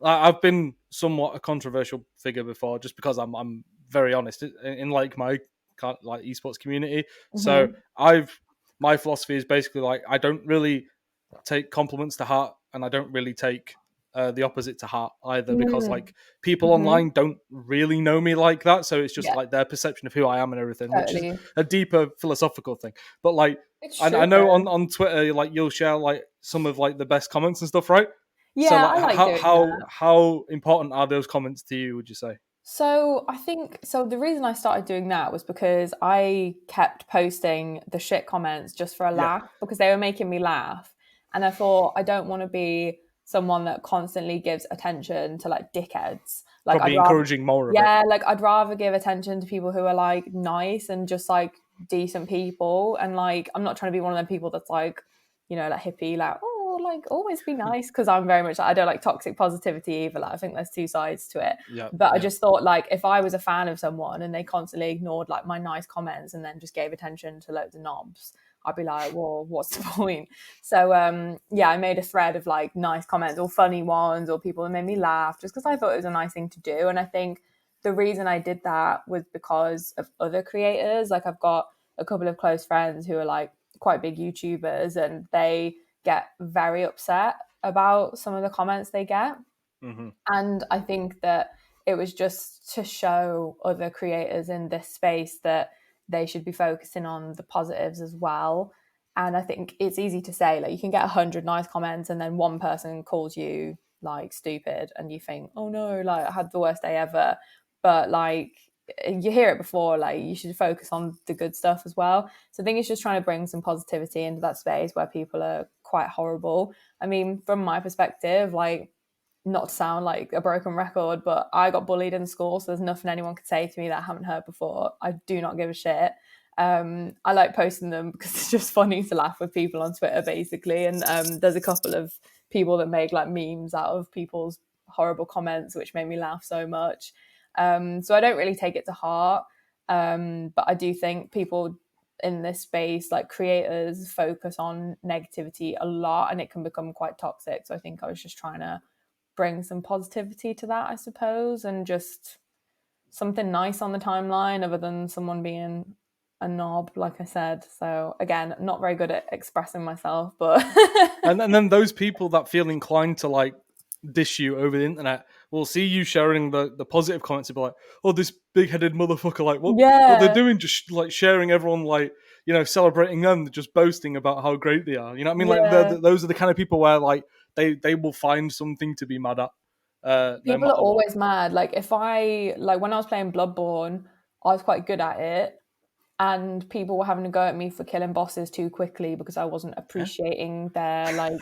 I've been somewhat a controversial figure before, just because I'm very honest in like my like esports community. So my philosophy is basically like I don't really take compliments to heart, and I don't really take the opposite to heart either, because like people online don't really know me like that, so it's just like their perception of who I am and everything, which is a deeper philosophical thing. But like I know on Twitter, like you'll share like some of like the best comments and stuff, right? Yeah, So like, I like doing that. how important are those comments to you, would you say? So I think the reason I started doing that was because I kept posting the shit comments just for a laugh, because they were making me laugh. And I thought, I don't want to be someone that constantly gives attention to like dickheads. Like Probably encouraging more of it. Yeah, like I'd rather give attention to people who are like nice and just like decent people. And like I'm not trying to be one of them people that's like, you know, like hippie, like, oh, like always be nice, because I'm very much, I don't like toxic positivity either. Like I think there's two sides to it. But I just thought, like, if I was a fan of someone and they constantly ignored like my nice comments and then just gave attention to loads of knobs, I'd be like, well, what's the point? So yeah, I made a thread of like nice comments or funny ones or people that made me laugh, just because I thought it was a nice thing to do. And I think the reason I did that was because of other creators. Like I've got a couple of close friends who are like quite big YouTubers, and they get very upset about some of the comments they get. And I think that it was just to show other creators in this space that they should be focusing on the positives as well. And I think it's easy to say, like, you can get 100 nice comments and then one person calls you like stupid and you think, oh no, like I had the worst day ever. But like you hear it before, like you should focus on the good stuff as well. So I think it's just trying to bring some positivity into that space where people are quite horrible. I mean, from my perspective, like, not to sound like a broken record, but I got bullied in school, so there's nothing anyone could say to me that I haven't heard before. I do not give a shit. I like posting them because it's just funny to laugh with people on Twitter, basically. And there's a couple of people that make like memes out of people's horrible comments, which made me laugh so much. So I don't really take it to heart. But I do think people in this space, like creators, focus on negativity a lot, and it can become quite toxic. So I think I was just trying to bring some positivity to that, I suppose, and just something nice on the timeline other than someone being a knob, like I said. So again, not very good at expressing myself, but and then those people that feel inclined to like dish you over the internet will see you sharing the positive comments and be like, oh, this big-headed motherfucker, like what they're yeah, doing, just like sharing everyone, like, you know, celebrating them, just boasting about how great they are. You know what I mean? Like yeah. those are the kind of people where like they will find something to be mad at, no People are matter what. always mad. Like if I like when I was playing Bloodborne, I was quite good at it. And people were having to go at me for killing bosses too quickly because I wasn't Yeah. appreciating their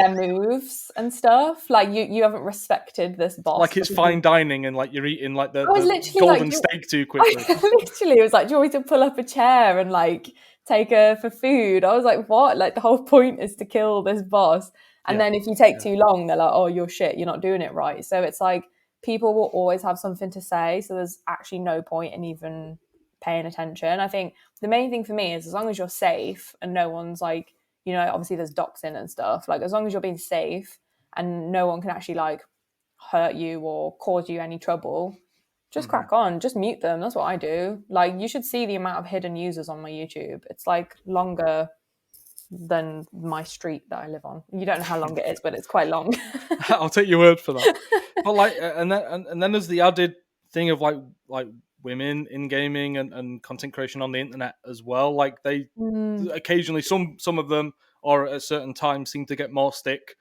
moves and stuff. Like you haven't respected this boss Like it's because you. fine dining and like you're eating like I was the literally like, golden steak too quickly. I literally was like, do you want me to pull up a chair and like take her for food? I was like, what? Like the whole point is to kill this boss. And Yeah. then if you take Yeah. too long, they're like, oh, you're shit. You're not doing it right. So it's like people will always have something to say. So there's actually no point in even paying attention. I think the main thing for me is as long as you're safe and no one's like, you know, obviously there's doxing and stuff. Like as long as you're being safe and no one can actually like hurt you or cause you any trouble, just crack on, just mute them. That's what I do. Like you should see the amount of hidden users on my YouTube. It's like longer than my street that I live on. You don't know how long it is, but it's quite long. I'll take your word for that. But like, and then there's the added thing of like women in gaming and content creation on the internet as well. Like they occasionally, some of them, or at a certain time, seem to get more stick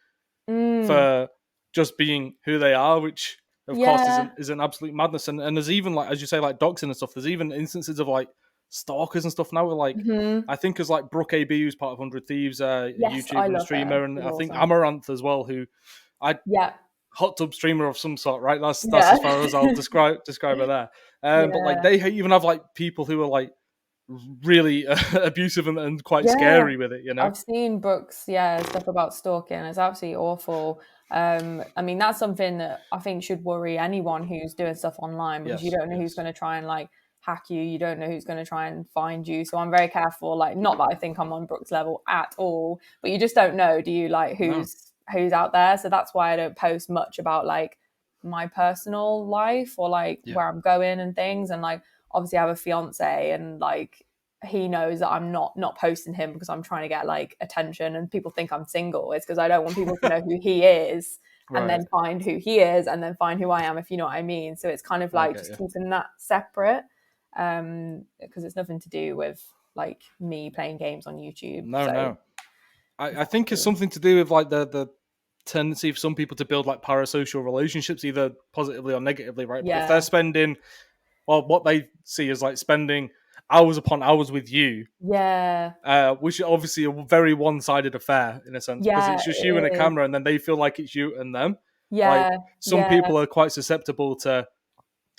for just being who they are, which of course Yeah. is an absolute madness. And there's even like, as you say, like doxing and stuff. There's even instances of like stalkers and stuff now. Where like I think as like Brooke AB, who's part of 100 Thieves, a Yes, I YouTuber and a love her. streamer, and She's I think awesome. Amaranth as well, who I Yeah. hot tub streamer of some sort, right? That's Yeah. as far as I'll describe her there. But like Yeah. they even have like people who are like really abusive and quite Yeah. scary with it, you know? I've seen books, yeah, stuff about stalking. It's absolutely awful. I mean, that's something that I think should worry anyone who's doing stuff online because you Yes, don't know who's yes. going to try and like hack you. You don't know who's going to try and find you. So I'm very careful. Like, not that I think I'm on Brooke's level at all, but you just don't know, do you? Like, No. who's out there. So that's why I don't post much about like my personal life or like Yeah. where I'm going and things. And like, obviously, I have a fiance, and like he knows that I'm not posting him because I'm trying to get like attention and people think I'm single. It's because I don't want people to know who he is and Right. then find who he is and then find who I am, if you know what I mean. So it's kind of I like get just you. keeping that separate because it's nothing to do with like me playing games on YouTube. No, So no. I think it's exactly. something to do with like the tendency for some people to build like parasocial relationships, either positively or negatively, right? But if they're Yeah. spending, well, what they see is like spending hours upon hours with you, Yeah. which is obviously a very one-sided affair in a sense, because Yeah, it's just you and a it is. camera, and then they feel like it's you and them. Like Yeah. some Yeah. people are quite susceptible to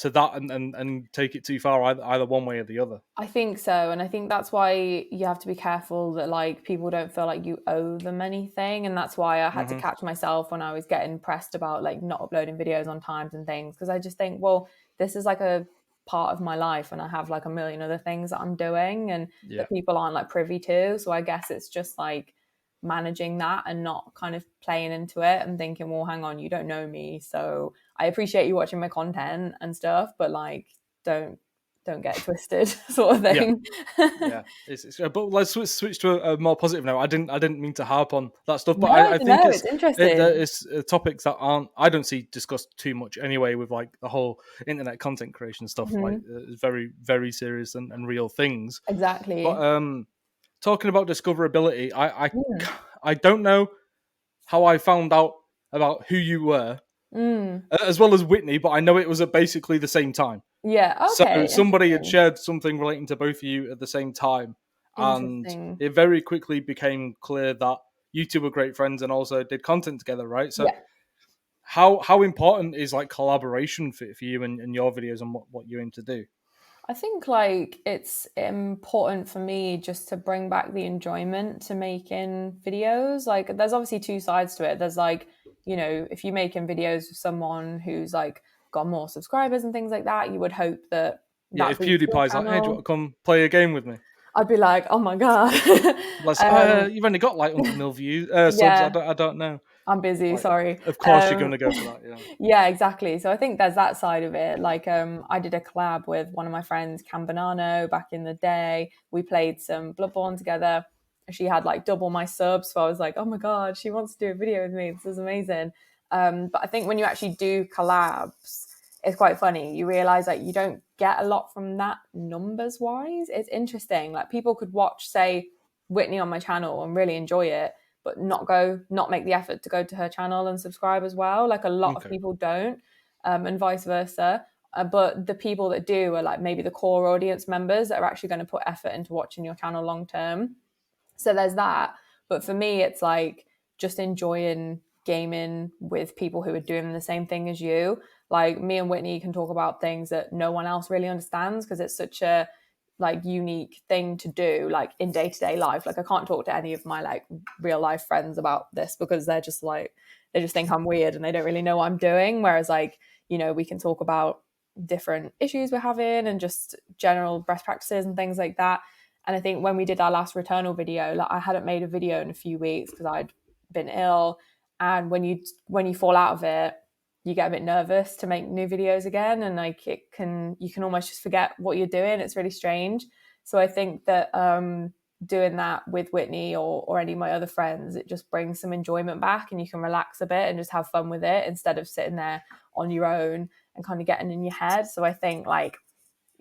that and take it too far, either one way or the other. I think so. And I think that's why you have to be careful that like people don't feel like you owe them anything. And that's why I had to Mm-hmm. catch myself when I was getting pressed about like not uploading videos on times and things. Cause I just think, well, this is like a part of my life and I have like a million other things that I'm doing and Yeah. that people aren't like privy to. So I guess it's just like managing that and not kind of playing into it and thinking, well, hang on, you don't know me. So I appreciate you watching my content and stuff, but like don't get twisted sort of Yeah. thing. Yeah, but let's switch to a more positive note. I didn't mean to harp on that stuff, but No, I no, think it's interesting. it's topics that I don't see discussed too much anyway with like the whole internet content creation stuff. Like it's very very serious and real things. But Exactly. talking about discoverability, Mm. I don't know how I found out about who you were Mm. as well as Whitney, but I know it was at basically the same time. Yeah, So okay, somebody had interesting. shared something relating to both of you at the same time, and Interesting. it very quickly became clear that YouTube were great friends and also did content together, right? So Yeah. how important is like collaboration for you and your videos and what you aim to do? I think like it's important for me just to bring back the enjoyment to making videos. Like there's obviously two sides to it. There's like, you know, if you're making videos with someone who's like got more subscribers and things like that, you would hope that Yeah, that if boosts your PewDiePie's like, hey, do you want channel. to come play a game with me? I'd be like, oh my God. Like, you've only got like 100 mil views, subs. Yeah, I don't know. I'm busy, Like, sorry. of course you're going to go for that. Yeah. Yeah, exactly. So I think there's that side of it. Like, I did a collab with one of my friends, Cam Banano, back in the day. We played some Bloodborne together. She had like double my subs, so I was like, oh my God, she wants to do a video with me. This is amazing. But I think when you actually do collabs, it's quite funny. You realize that you don't get a lot from that numbers wise. It's interesting. Like people could watch, say, Whitney on my channel and really enjoy it, but not make the effort to go to her channel and subscribe as well. Like a lot of Okay. people don't, and vice versa. But the people that do are like maybe the core audience members that are actually going to put effort into watching your channel long term. So there's that. But for me, it's like just enjoying gaming with people who are doing the same thing as you. Like me and Whitney can talk about things that no one else really understands because it's such a like unique thing to do like in day-to-day life. Like I can't talk to any of my like real life friends about this because they're just like they just think I'm weird and they don't really know what I'm doing. Whereas like, you know, we can talk about different issues we're having and just general best practices and things like that. And I think when we did our last Returnal video, like I hadn't made a video in a few weeks because I'd been ill. And when you fall out of it, you get a bit nervous to make new videos again, and like you can almost just forget what you're doing. It's really strange. So I think that doing that with Whitney or any of my other friends, it just brings some enjoyment back, and you can relax a bit and just have fun with it instead of sitting there on your own and kind of getting in your head. So I think like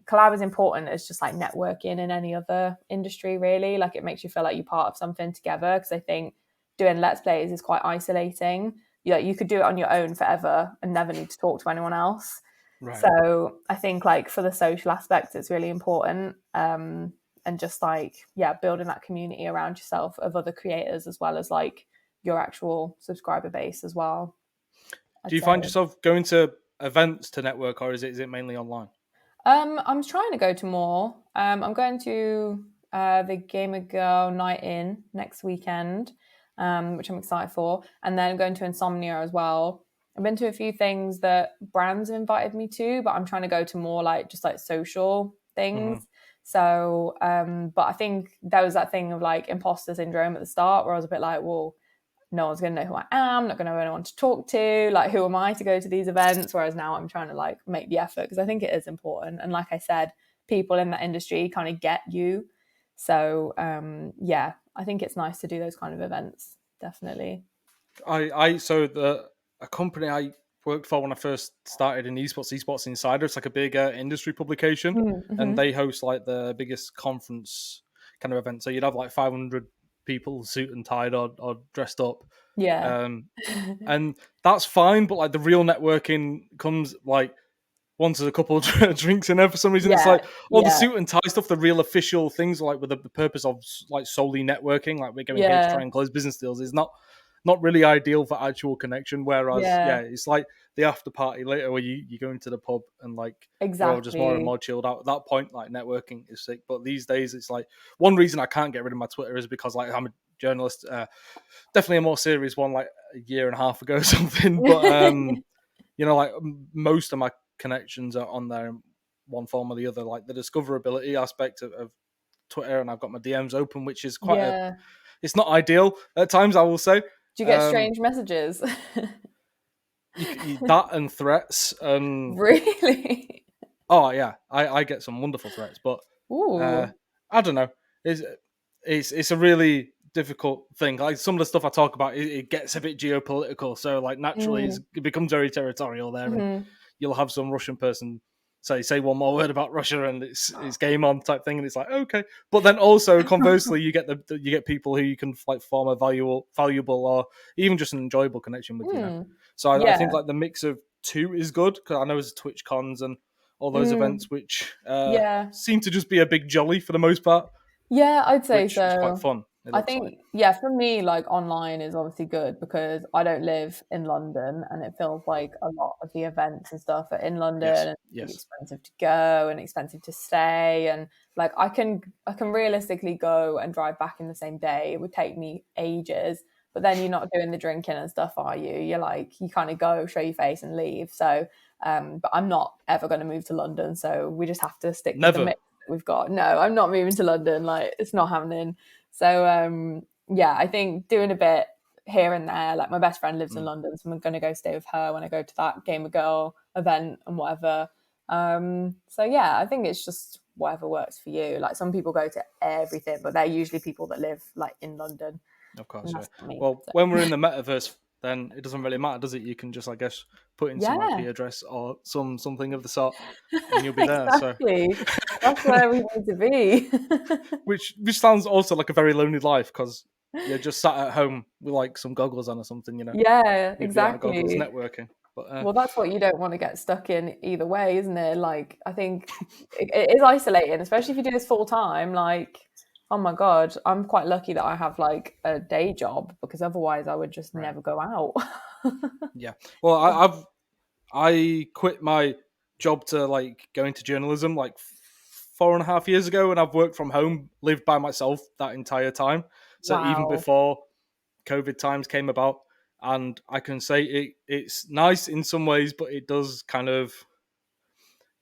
collab is important as just like networking in any other industry, really. Like it makes you feel like you're part of something together, because I think doing let's plays is quite isolating. You could do it on your own forever and never need to talk to anyone else. Right. So I think like for the social aspect, it's really important. And just like, yeah, building that community around yourself of other creators as well as like your actual subscriber base as well. Do you find yourself going to events to network, or is it mainly online? I'm trying to go to more. I'm going to the Gamer Girl Night In next weekend, which I'm excited for, and then going to Insomnia as well. I've been to a few things that brands have invited me to, but I'm trying to go to more like just like social things. Mm-hmm. So, but I think there was that thing of like imposter syndrome at the start where I was a bit like, well, no one's going to know who I am, not going to have anyone to talk to. Like, who am I to go to these events? Whereas now I'm trying to like make the effort because I think it is important. And like I said, people in that industry kind of get you. So yeah, I think it's nice to do those kind of events. Definitely. A company I worked for when I first started in esports Insider. It's like a big industry publication, and Mm-hmm. they host like the biggest conference kind of event. So you'd have like 500 people suit and tied or dressed up. Yeah. And that's fine, but like the real networking comes like once there's a couple of drinks in there. For some reason, it's Yeah. like all the suit and tie stuff, the real official things, like with the purpose of like solely networking, like we're going here to try and close business deals, is not really ideal for actual connection. Whereas, yeah, it's like the after party later where you go into the pub and like you're all just more and exactly. more chilled out. At that point, like networking is sick. But these days, it's like one reason I can't get rid of my Twitter is because like I'm a journalist, definitely a more serious one, like a year and a half ago or something. But you know, like most of my connections are on there in one form or the other. Like the discoverability aspect of Twitter, and I've got my DMs open, which is quite it's not ideal at times, I will say. Do you get strange messages? That and threats and Really? oh yeah, I get some wonderful threats, but Ooh. I don't know. It's a really difficult thing. Like some of the stuff I talk about, it gets a bit geopolitical, so like naturally it becomes very territorial there, and you'll have some Russian person say one more word about Russia and it's game on type thing, and it's like okay. But then also conversely, you get people who you can like form a valuable or even just an enjoyable connection with. You know, so I think like the mix of two is good because I know there's Twitch cons and all those events which Yeah. seem to just be a big jolly for the most part. Yeah, I'd say Which is quite so. fun. It I looks like. think, yeah, for me, like online is obviously good because I don't live in London and it feels like a lot of the events and stuff are in London Yes, and it's yes, expensive to go and expensive to stay. And like I can realistically go and drive back in the same day. It would take me ages, but then you're not doing the drinking and stuff, are you? You're like, you kind of go, show your face and leave. So, but I'm not ever going to move to London. So we just have to stick with the never. mix that we've got. No, I'm not moving to London. Like, it's not happening. So yeah, I think doing a bit here and there. Like my best friend lives in Mm. London, so I'm going to go stay with her when I go to that Gamer Girl event and whatever. So yeah, I think it's just whatever works for you. Like some people go to everything, but they're usually people that live like in London, Of and course, yeah. that's not me. Well, So when we're in the metaverse, then it doesn't really matter, does it? You can just, I guess, put in some IP yeah, address or something of the sort, and you'll be there. So, exactly. That's where we need to be. which sounds also like a very lonely life because you're just sat at home with like some goggles on or something, Yeah, with VR goggles exactly. networking. But Well, that's what you don't want to get stuck in either way, isn't it? Like, I think it is isolating, especially if you do this full time. Like, oh my God, I'm quite lucky that I have like a day job because otherwise I would just right, never go out. yeah. Well, I quit my job to like go into journalism like 4.5 years ago, and I've worked from home, lived by myself that entire time. So even Wow. before COVID times came about, and I can say it's nice in some ways, but it does kind of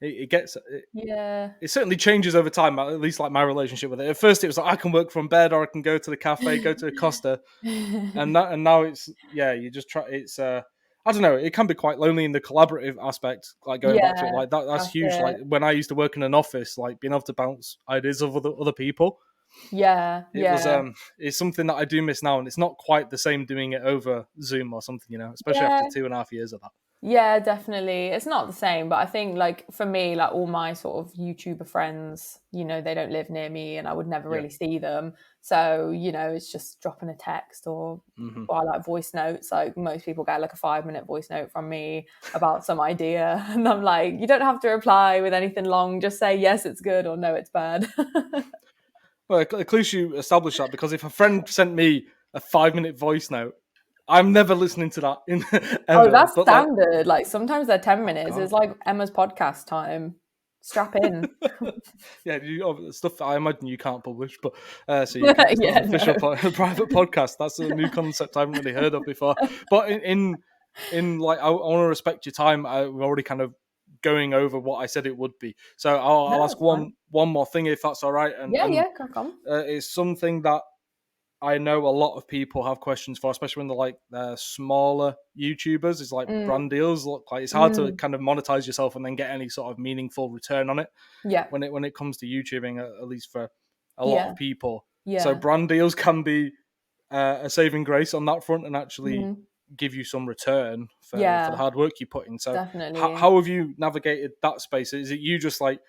it gets Yeah. it certainly changes over time. At least like my relationship with it. At first, it was like I can work from bed, or I can go to the cafe, go to Costa, and now it's you just try. It's I don't know. It can be quite lonely in the collaborative aspect. Like going back to it, Yeah, like that's that's huge. it. Like when I used to work in an office, like being able to bounce ideas of other people. Yeah, It was yeah. it's something that I do miss now, and it's not quite the same doing it over Zoom or something, especially after Yeah, 2.5 years of that. yeah, definitely. It's not the same, but I think like for me, like all my sort of YouTuber friends, they don't live near me and I would never Yeah. really see them. So, it's just dropping a text Hmm. or like voice notes. Like most people get like a 5-minute voice note from me about some idea. And I'm like, you don't have to reply with anything long. Just say, yes, it's good or no, it's bad. Well, at least you established that, because if a friend sent me a 5-minute voice note, I'm never listening to that in Oh, ever. that's But like, standard. Like sometimes they're 10 oh minutes. god, It's like Emma's podcast time. Strap in. yeah, stuff that I imagine you can't publish, but so you can. It's not Yeah, an official no. private podcast. That's a new concept I haven't really heard of before. But in like, I want to respect your time. We're already kind of going over what I said it would be, so I'll No, ask it's fine. one more thing if that's all right, Yeah, and yeah, crack on. it's something that I know a lot of people have questions for, especially when they're like smaller YouTubers. It's like Mm, brand deals. Look, like it's hard to mm, kind of monetize yourself and then get any sort of meaningful return on it yeah, when it comes to YouTubing, at least for a lot yeah, of people. So yeah. brand deals can be a saving grace on that front and actually Mhm. give you some return for the Yeah, hard work you put in. So definitely. how have you navigated that space? Is it you just like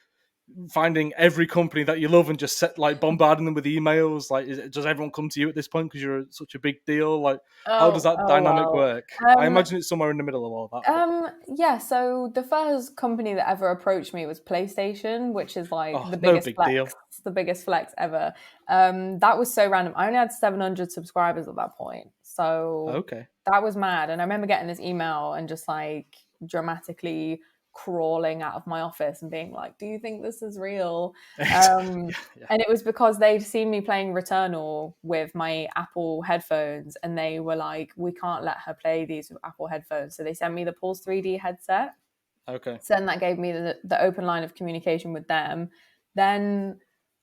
finding every company that you love and just like bombarding them with emails? Like, does everyone come to you at this point because you're such a big deal? Like, how does Oh, that oh dynamic wow. work? I imagine it's somewhere in the middle of all that. But Yeah, so the first company that ever approached me was PlayStation, which is like oh, no big deal. the biggest flex ever. That was so random. I only had 700 subscribers at that point. So Okay. that was mad. And I remember getting this email and just like dramatically crawling out of my office and being like, do you think this is real? Yeah, yeah. And it was because they'd seen me playing Returnal with my Apple headphones and they were like, we can't let her play these with Apple headphones. So they sent me the Pulse 3D headset. Okay. So then that gave me the open line of communication with them. Then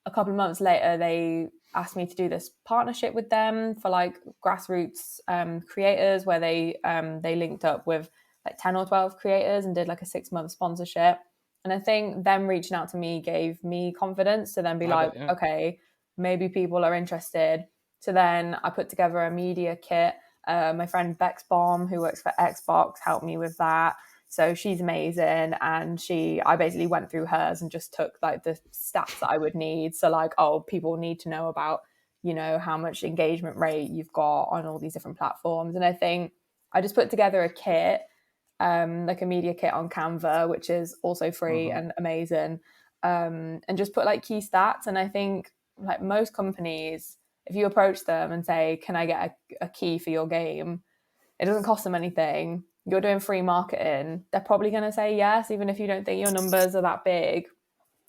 a couple of months later, they asked me to do this partnership with them for like grassroots creators where they linked up with like 10 or 12 creators and did like a 6-month sponsorship. And I think them reaching out to me gave me confidence to then be I like, bet. Yeah. okay, maybe people are interested. So then I put together a media kit. My friend Bex Bomb, who works for Xbox, helped me with that. So she's amazing. And I basically went through hers and just took like the stats that I would need. So like, oh, people need to know about, how much engagement rate you've got on all these different platforms. And I think I just put together a kit, like a media kit on Canva, which is also free Mm-hmm. and amazing. And just put like key stats. And I think like most companies, if you approach them and say, can I get a key for your game? It doesn't cost them anything. You're doing free marketing. They're probably going to say yes, even if you don't think your numbers are that big.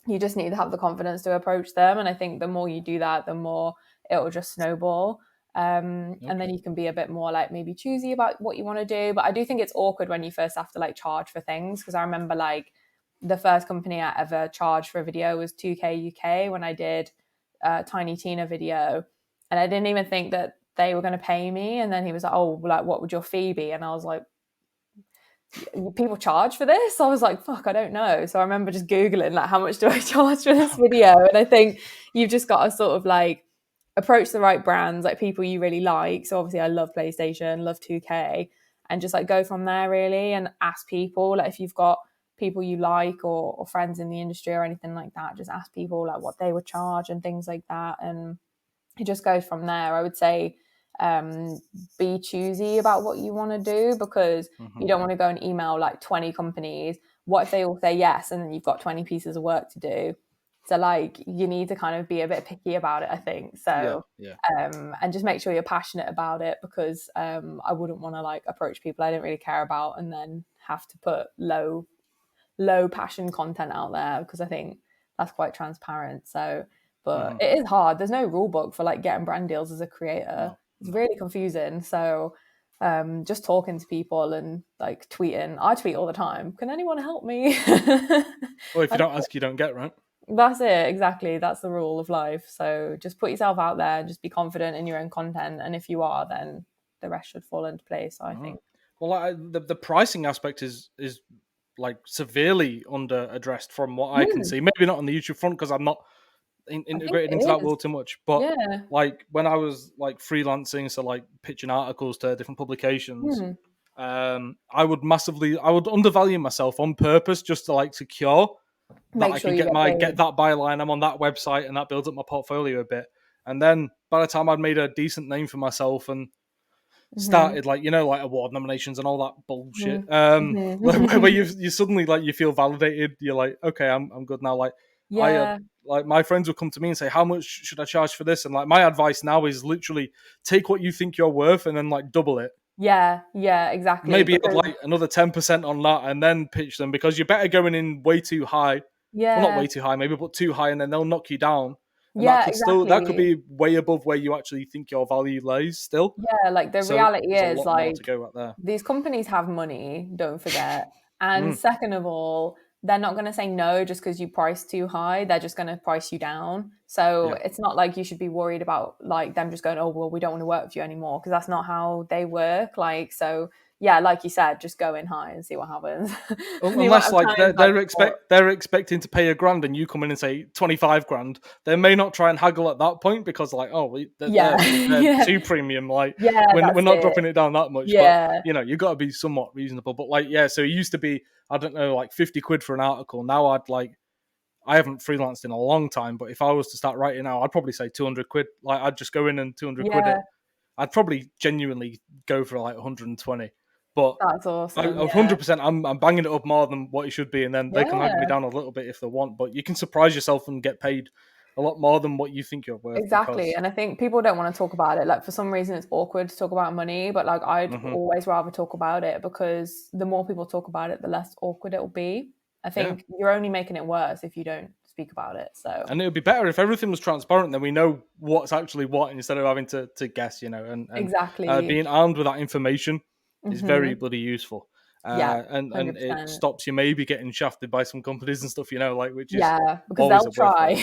You just need to have the confidence to approach them. And I think the more you do that, the more it'll just snowball. And then you can be a bit more like maybe choosy about what you want to do. But I do think it's awkward when you first have to like charge for things, because I remember like the first company I ever charged for a video was 2K UK when I did a Tiny Tina video, and I didn't even think that they were going to pay me. And then he was like, oh, like what would your fee be? And I was like, people charge for this? I was like, fuck, I don't know. So I remember just Googling like, how much do I charge for this video? And I think you've just got to sort of like approach the right brands, like people you really like. So obviously I love PlayStation, love 2K, and just like go from there really, and ask people, like if you've got people you like or friends in the industry or anything like that, just ask people like what they would charge and things like that. And it just goes from there. I would say be choosy about what you want to do, because you don't want to go and email like 20 companies. What if they all say yes and then you've got 20 pieces of work to do? So like you need to kind of be a bit picky about it, I think. So and just make sure you're passionate about it, because I wouldn't want to like approach people I didn't really care about and then have to put low passion content out there, because I think that's quite transparent. So but it is hard. There's no rule book for like getting brand deals as a creator. It's really confusing. So just talking to people and like tweeting. I tweet all the time. Can anyone help me? Well, if you don't ask, you don't get, right? That's it. Exactly. That's the rule of life. So just put yourself out there and just be confident in your own content. And if you are, then the rest should fall into place, I think. Well, the pricing aspect is like severely under addressed from what I can see. Maybe not on the YouTube front, because I'm not integrated into that world too much. But like when I was like freelancing, so like pitching articles to different publications, I would undervalue myself on purpose just to like secure that I can get that byline. I'm on that website, and that builds up my portfolio a bit. And then by the time I'd made a decent name for myself and started like like award nominations and all that bullshit, where you suddenly like you feel validated. You're like, okay, I'm good now. Like like my friends would come to me and say, how much should I charge for this? And like my advice now is literally take what you think you're worth and then like double it. Yeah, exactly. Maybe add like another 10% on that and then pitch them, because you're better going in way too high. Yeah. Well, not way too high, maybe, but too high, and then they'll knock you down. And that could be way above where you actually think your value lies still. Yeah, like the reality is like to go out there. These companies have money, don't forget. And second of all, they're not going to say no just because you price too high. They're just going to price you down. So it's not like you should be worried about like them just going, oh, well, we don't want to work with you anymore, because that's not how they work. Like, so yeah, like you said, just go in high and see what happens. Unless like they're expecting to pay $1,000 and you come in and say 25 grand, they may not try and haggle at that point, because like, oh, they're too premium. Like we're not dropping it down that much. But you've got to be somewhat reasonable. But like, so it used to be, I don't know, like 50 quid for an article. Now I haven't freelanced in a long time, but if I was to start writing now, I'd probably say 200 quid. Like I'd just go in and 200 quid it. I'd probably genuinely go for like 120. But that's awesome. 100%, I'm banging it up more than what it should be, and then they can haggle me down a little bit if they want. But you can surprise yourself and get paid a lot more than what you think you're worth. Exactly, and I think people don't want to talk about it. Like for some reason, it's awkward to talk about money, but like I'd always rather talk about it, because the more people talk about it, the less awkward it will be. I think you're only making it worse if you don't speak about it. So, and it would be better if everything was transparent, then we know what's actually what, instead of having to guess. And exactly, being armed with that information is very bloody useful. And it stops you maybe getting shafted by some companies and stuff, like, which is because they'll try.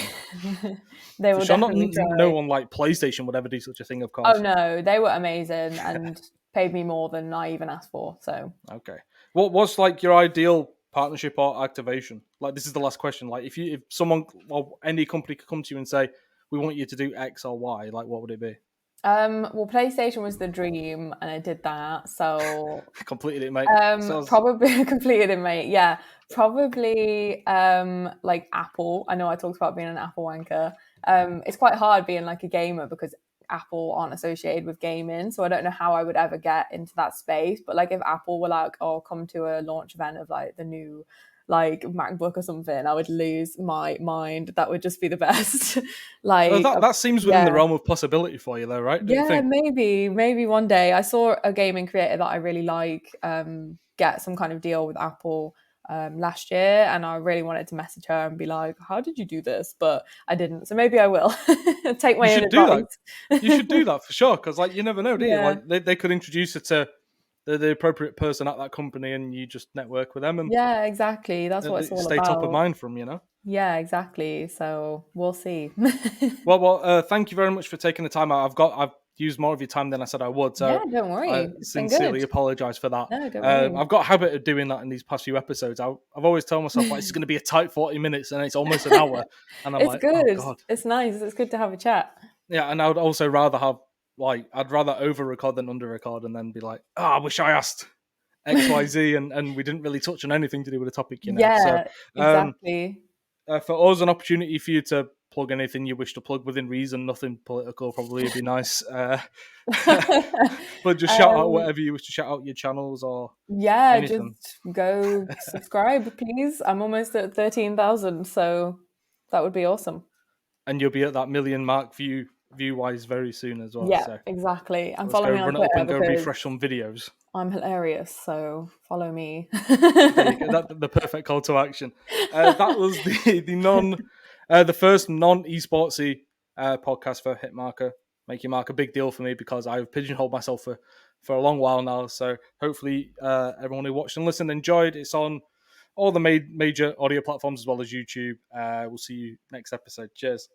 They will definitely try. No one like PlayStation would ever do such a thing, of course. Oh no, they were amazing and paid me more than I even asked for. So okay, what's like your ideal partnership or activation? Like, this is the last question. Like, if someone or any company could come to you and say, we want you to do X or Y, like, what would it be? Well, PlayStation was the dream, and I did that. So completed it, mate. Probably completed it, mate. Yeah, probably like Apple. I know I talked about being an Apple wanker. It's quite hard being like a gamer, because Apple aren't associated with gaming, so I don't know how I would ever get into that space. But like if Apple were like, oh, come to a launch event of like the new like MacBook or something, I would lose my mind. That would just be the best. Like, That seems within the yeah. realm of possibility for you, though, right? Don't you Yeah, think? maybe one day. I saw a gaming creator that I really like get some kind of deal with Apple last year, and I really wanted to message her and be like, "How did you do this?" But I didn't, so maybe I will take You my own should do that. advice. You should do that for sure, because like you never know, do you? Yeah, Like they could introduce it to the appropriate person at that company, and you just network with them, and yeah, exactly. That's what it's all stay top of about. mind from, you know. Yeah, exactly. So we'll see. Well, thank you very much for taking the time out. I've used more of your time than I said I would, Yeah, so don't I worry. It's been good. sincerely apologise for that. No, don't worry. I've got a habit of doing that in these past few episodes. I've always told myself like it's going to be a tight 40 minutes, and it's almost an hour, and I'm It's like, oh good. god, It's nice. It's good to have a chat. yeah. And I would also rather have like I'd rather over record than under record, and then be like, oh, I wish I asked X, Y, Z, and we didn't really touch on anything to do with the topic, you know. So, Yeah, um, exactly. for us, an opportunity for you to plug anything you wish to plug within reason. Nothing political, probably would be nice. But just shout out Um, whatever you wish to shout out, your channels or yeah, anything, just go subscribe, please. I'm almost at 13,000, so that would be awesome. and you'll be at that million mark view wise very soon as well. Yeah, So exactly. And let's follow go me on run it up Twitter and go because refresh some videos. I'm hilarious, so follow me. There you go. That the perfect call to action. That was the first non esportsy podcast for Hitmarker. Make Your Mark a big deal for me because I've pigeonholed myself for a long while now. So hopefully everyone who watched and listened enjoyed. It's on all the major audio platforms as well as YouTube. We'll see you next episode. Cheers.